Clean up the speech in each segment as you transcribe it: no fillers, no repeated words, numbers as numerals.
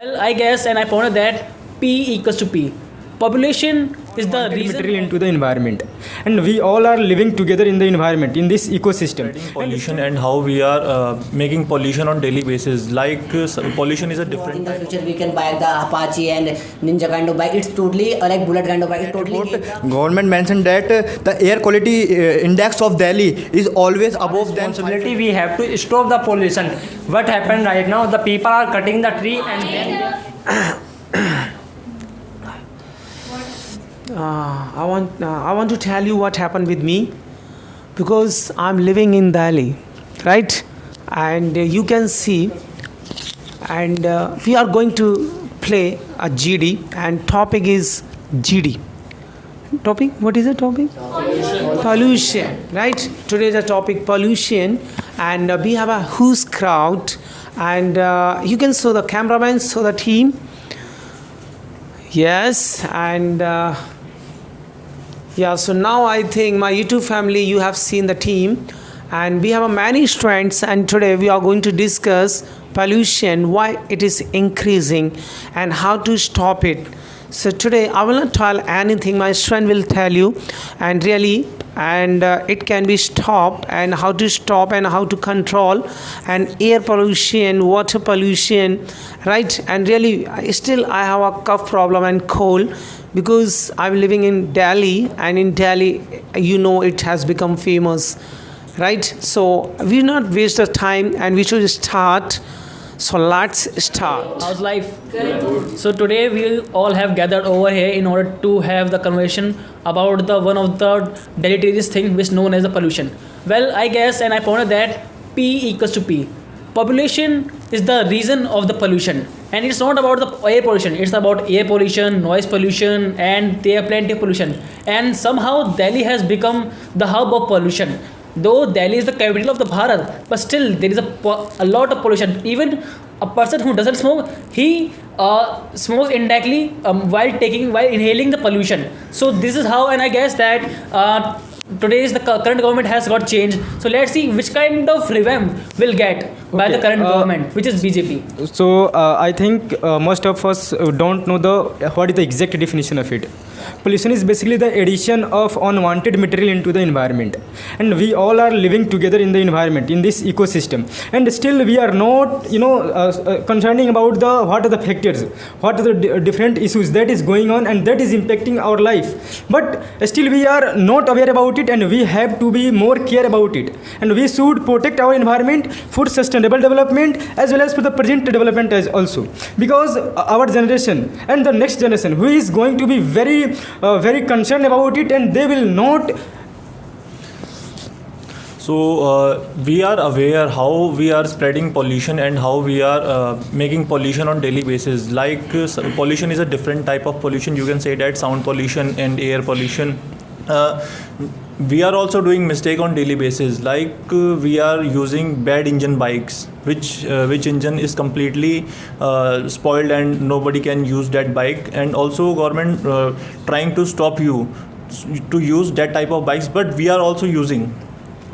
Well, I guess, and I found out that P equals to P. Population is the reason. Material into the environment, and we all are living together in the environment, in this ecosystem. Pollution and how we are making pollution on daily basis. Pollution is a In different the type. future, we can buy the Apache and Ninja kind of bike. It's totally like Bullet kind of bike. It totally gave the Government mentioned that the air quality index of Delhi is always above than Responsibility, we have to stop the pollution. What happened right now, the people are cutting the tree and then I want to tell you what happened with me, because I'm living in Delhi, right? And you can see, and we are going to play a GD, and topic is GD. Topic? What is the topic? Pollution, right? Today the topic pollution, and we have a huge crowd, and you can show the cameraman, show the team. Yes, and yeah, so now I think my YouTube family, you have seen the team, and we have many strengths, and today we are going to discuss pollution, why it is increasing, and how to stop it. So today I will not tell anything, my friend will tell you, and really, and it can be stopped, and how to stop and how to control, and air pollution, water pollution, right? And really, still I have a cough problem and cold, because I'm living in Delhi, and in Delhi, you know, it has become famous, right? So we not waste the time, and we should start. So let's start. How's life? So today we all have gathered over here in order to have the conversation about the one of the deleterious thing which is known as the pollution. Well, I guess, and I found out that P equals to P. Population is the reason of the pollution, and it's not about the air pollution. It's about air pollution, noise pollution, and there are plenty of pollution. And somehow Delhi has become the hub of pollution. Though Delhi is the capital of the Bharat, but still there is a lot of pollution. Even a person who doesn't smoke, he smokes indirectly while inhaling the pollution. So this is how, and I guess that today's the current government has got changed. So let's see which kind of revamp we'll get by the Okay, current government, which is BJP. So I think most of us don't know what is the exact definition of it. Pollution is basically the addition of unwanted material into the environment, and we all are living together in the environment, in this ecosystem, and still we are not, concerning about what are the factors, what are the different issues that is going on, and that is impacting our life. But still we are not aware about it, and we have to be more care about it, and we should protect our environment for sustainable development as well as for the present development as also, because our generation and the next generation who is going to be very concerned about it, and they will not. So we are aware how we are spreading pollution and how we are making pollution on daily basis. Pollution is a different type of pollution. You can say that sound pollution and air pollution. We are also doing mistake on daily basis. We are using bad engine bikes, which engine is completely spoiled and nobody can use that bike. And also government trying to stop you to use that type of bikes, but we are also using.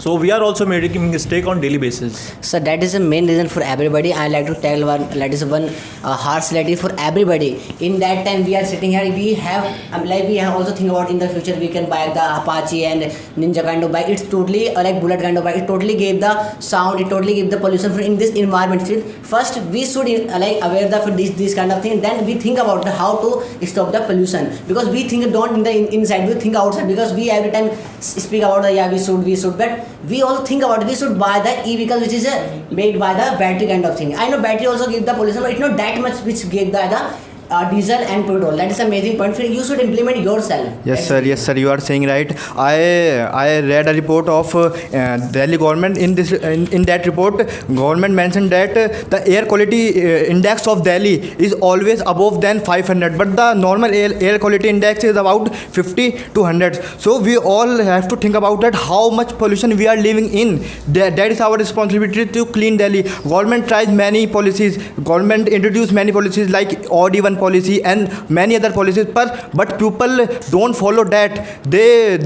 So we are also making mistake on daily basis. So that is the main reason for everybody. I like to tell one harsh reality for everybody. In that time we are sitting here, we have also think about in the future we can buy the Apache and Ninja kind of bike. It's totally like Bullet kind of bike. It totally gave the sound. It totally gave the pollution in this environment. First we should aware for this kind of thing. Then we think about how to stop the pollution, because we think don't in the inside. We think outside, because we every time speak about we should, but we also think about we should buy the e-vehicle which is made by the battery kind of thing. I know battery also give the pollution, but it's not that much which gave the diesel and petrol. That is amazing point. You should implement yourself. Yes sir, you are saying right. I read a report of Delhi government. In that report, government mentioned that the air quality index of Delhi is always above than 500, but the normal air quality index is about 50 to 100. So we all have to think about that, how much pollution we are living in. That is our responsibility to clean Delhi. Government tries many policies. Government introduced many policies like odd even policy and many other policies, but people don't follow that. They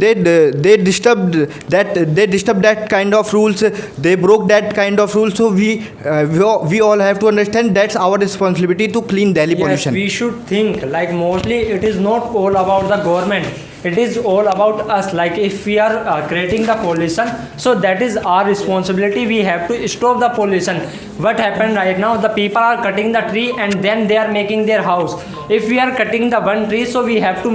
disturbed that kind of rules. They broke that kind of rules. So we all have to understand that's our responsibility to clean Delhi pollution. Yes, we should think like mostly it is not all about the government. It is all about us. Like if we are creating the pollution, so that is our responsibility. We have to stop the pollution. What happened right now? The people are cutting the tree and then they are making their house. If we are cutting the one tree, so we have to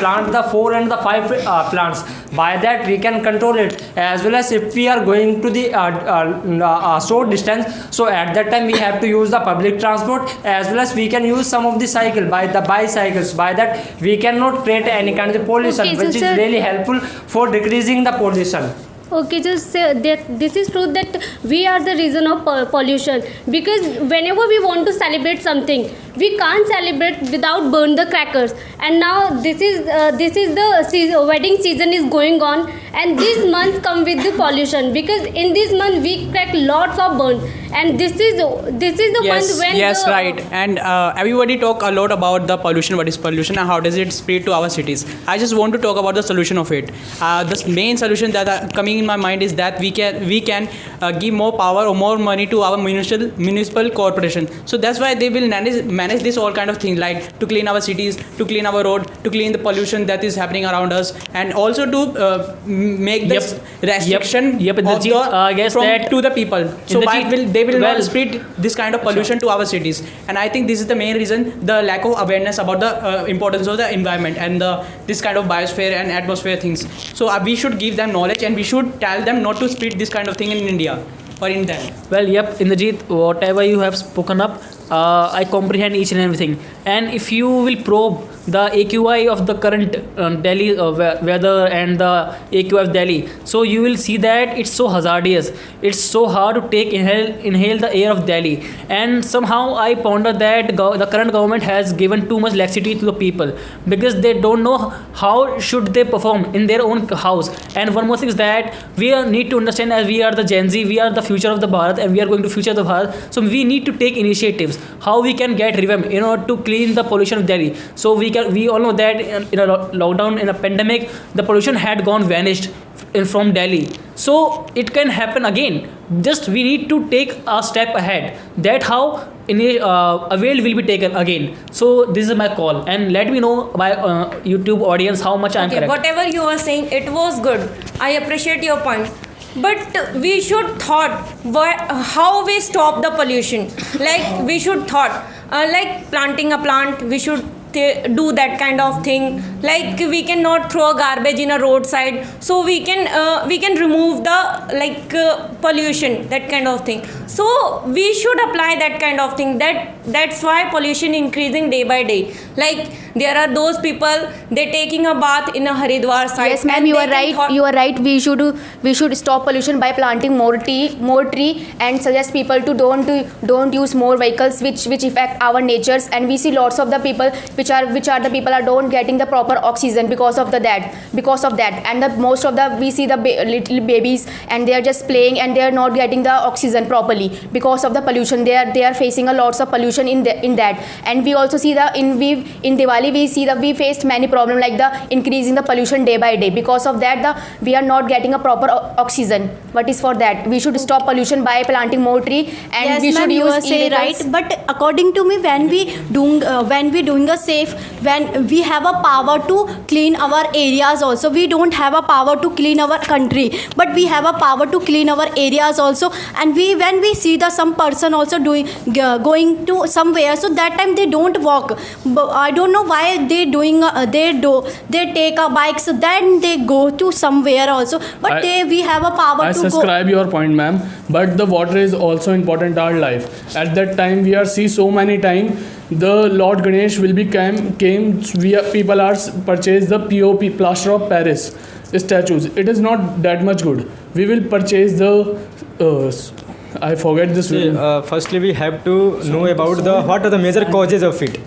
plant the 4 and the 5 plants. By that we can control it. As well as if we are going to the short distance, so at that time we have to use the public transport, as well as we can use some of the cycle by the bicycles. By that we cannot create any kind of pollution, Okay, so which is sir- really helpful for decreasing the pollution. Okay, just say that this is true that we are the reason of pollution, because whenever we want to celebrate something, we can't celebrate without burn the crackers. And now this is the wedding season is going on, and these months come with the pollution, because in this month we crack lots of burn, and this is the month when yes, the, right. And everybody talk a lot about the pollution, what is pollution and how does it spread to our cities. I just want to talk about the solution of it. The main solution that are coming in my mind is that we can give more power or more money to our municipal corporation. So that's why they will manage this all kind of things, like to clean our cities, to clean our road, to clean the pollution that is happening around us, and also to make this restriction Yep, of Indrajit, I guess Uh, that to the people. So why Indrajit, they will well- not spread this kind of pollution to our cities. And I think this is the main reason, the lack of awareness about the importance of the environment and this kind of biosphere and atmosphere things. So we should give them knowledge, and we should tell them not to spread this kind of thing in India or in them. Well, yep, Indrajit, whatever you have spoken up, I comprehend each and everything. And if you will probe the AQI of the current Delhi weather and the AQI of Delhi, so you will see that it's so hazardous. It's so hard to inhale the air of Delhi. And somehow I ponder that the current government has given too much laxity to the people, because they don't know how should they perform in their own house. And one more thing is that we need to understand, as we are the Gen Z, we are the future of the Bharat, and we are going to future the Bharat. So we need to take initiatives how we can get revamp in order to clean the pollution of Delhi. So we all know that in a lockdown, in a pandemic, the pollution had vanished from Delhi. So it can happen again. Just we need to take a step ahead. That how avail will be taken again. So this is my call, and let me know by YouTube audience how much I am Okay, correct. whatever you were saying, it was good. I appreciate your point. But we should how we stop the pollution. Like we should like planting a plant. We should do that kind of thing. Like we cannot throw garbage in a roadside. So we can remove the pollution, that kind of thing. So we should apply that kind of thing. That's why pollution increasing day by day. Like there are those people, they taking a bath in a Haridwar side. Yes, ma'am, and you they are can right. You are right. We should stop pollution by planting more tree, and suggest people to don't use more vehicles which affect our natures. And we see lots of the people which are the people are don't getting the proper oxygen because of that. And most of the we see the little babies, and they are just playing, and they are not getting the oxygen properly because of the pollution. They are facing a lots of pollution in that. And we also see in Diwali we faced many problems, like the increasing the pollution day by day. Because of that, we are not getting a proper oxygen. What is for that? We should stop pollution by planting more tree, and Yes, we should ma'am, you use are say e-vehicles. right. But according to me, when we doing a safe, when we have a power to clean our areas also, we don't have a power to clean our country, but we have a power to clean our areas also. And when we see some person also going to somewhere, so that time they don't walk. But I don't know why they take a bike, so then they go to somewhere also. But we have a power I to go. subscribe your point, ma'am. But the water is also important in our life. At that time, we are see so many time the Lord Ganesh will be people are purchase the POP, plaster of Paris statues. It is not that much good. We will purchase the I forget this. Firstly, we have to know about the what are the major causes of it.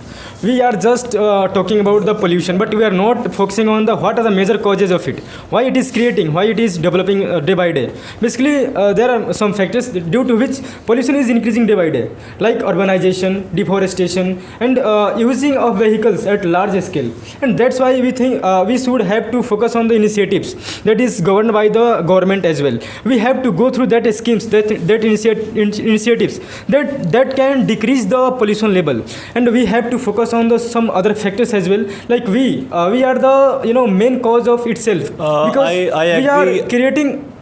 We are just talking about the pollution, but we are not focusing on the what are the major causes of it. Why it is creating, why it is developing day by day. Basically, there are some factors due to which pollution is increasing day by day, like urbanization, deforestation, and using of vehicles at large scale. And that's why we think we should have to focus on the initiatives that is governed by the government as well. We have to go through that schemes, initiatives that can decrease the pollution level, and we have to focus on the some other factors as well. Like we are the main cause of itself because I we agree. are creating.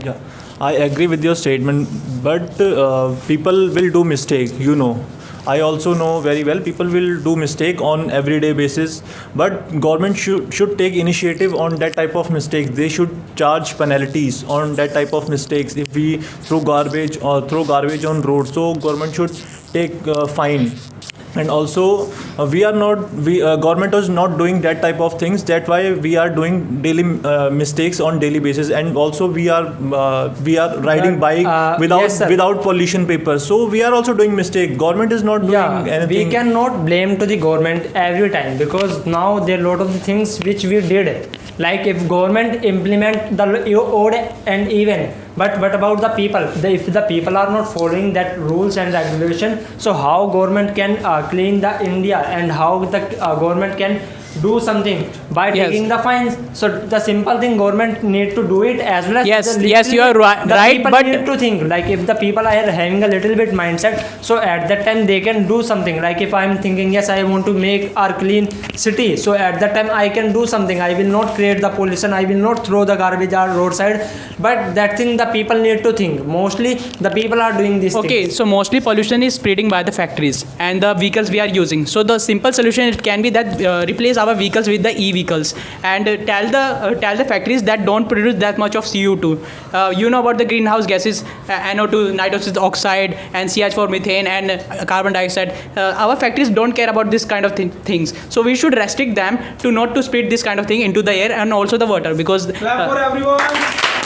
Yeah, I agree with your statement, but people will do mistake. I also know very well people will do mistake on everyday basis, but government should take initiative on that type of mistakes. They should charge penalties on that type of mistakes. If we throw garbage on roads, so government should take fine. And also government is not doing that type of things. That's why we are doing daily mistakes on daily basis, and also we are riding bike without pollution papers, so we are also doing mistake. Government is not doing anything. We cannot blame to the government every time, because now there are a lot of the things which we did, like if government implement the odd and even, but what about the people? If the people are not following that rules and regulation, so how government can clean the India, and how the government can do something by taking the fines? So the simple thing government need to do it, as well as Yes, you are right, people but need to think, like if the people are having a little bit mindset, so at that time they can do something. Like if I am thinking, yes, I want to make our clean city, so at that time I can do something. I will not create the pollution, I will not throw the garbage on roadside, but that thing the people need to think. Mostly the people are doing this thing. So mostly pollution is spreading by the factories and the vehicles we are using. So the simple solution it can be that replace our vehicles with the e-vehicles, and tell the factories that don't produce that much of CO2. You know about the greenhouse gases, NO2, nitrous oxide, and CH4 methane, and carbon dioxide. Our factories don't care about this kind of things. So we should restrict them to not to spread this kind of thing into the air and also the water, because Clap for everyone.